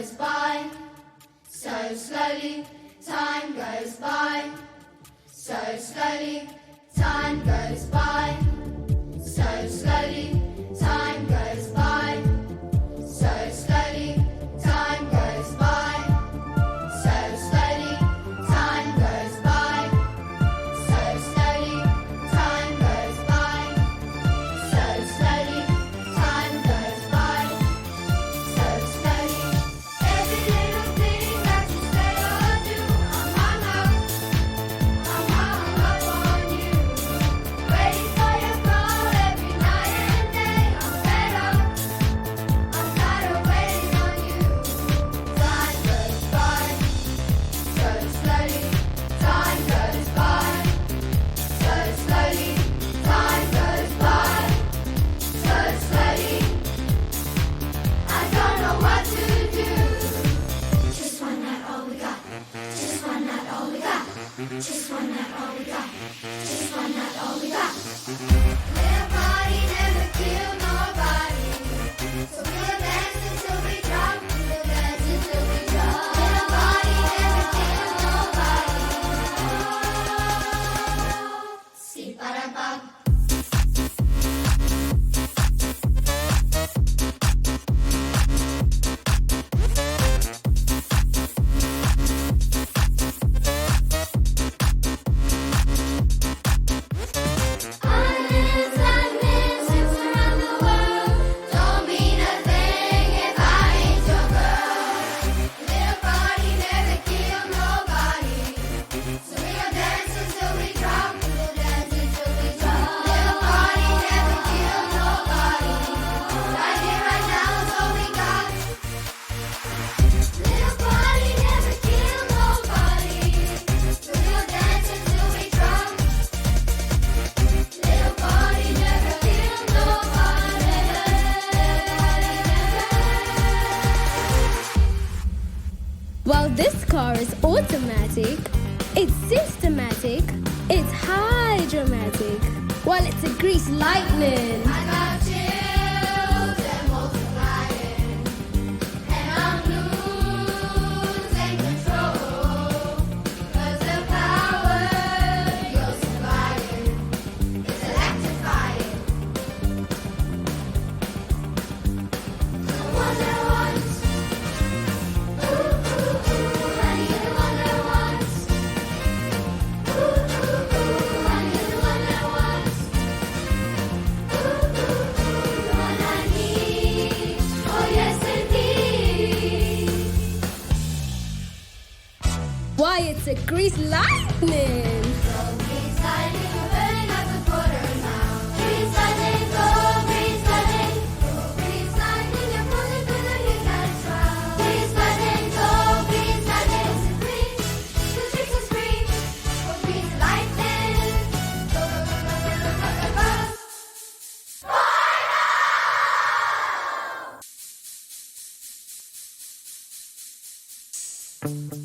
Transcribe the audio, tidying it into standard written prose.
goes by. So slowly, time goes by. So slowly, time goes by. So slowly, time goes by. So slowly, time goes by. So slowly, time goes by. So slowly, time goes by. So slowly, time goes by. So slowly, every little thing that you say or do, I'm hung up on you. Waiting for your call every night and day. I'm fed up, I'm tired of waiting on you. Time goes by, so slowly. Time goes by, so slowly. Time goes by, so slowly. I don't know what to do. Just one night, all we got. Just one night, all we got. Just one night, all we got. Just one night, all we got. Little party never killed nobody. So we'll dance until we drop. We'll dance until we drop. Little party never killed nobody. See, ba-da-bum. Islands, islands, ships around the world. Don't mean a thing if I ain't your girl. Little party never killed nobody. So we'll dance until we drop. We'll dance until we drop. Little party never killed nobody. Right here, right now is all we got. Little party never killed nobody. So we'll dance until we drop. Little party never killed nobody. While this car is automatic, it's systematic, it's hydromatic. While it's a grease lightning. I got chills and multiplying, and I'm losing control. 'Cause the power you're supplying is electrifying. The wonder ones, ooh ooh ooh, honey, you're the wonder ones. Ooh ooh ooh, honey, you're the wonder ones. Ooh ooh ooh, the one I need. Oh yes indeed. Why, it's a grease lightning. Go green lightning, burning up a quarter mile. Green lightning, go green lightning. Go green lightning, you're pulling through the midnight trial. Green lightning, go green lightning. It's a green, the tricks is green. Go green lightning. Go go go go go go go go go. Fire!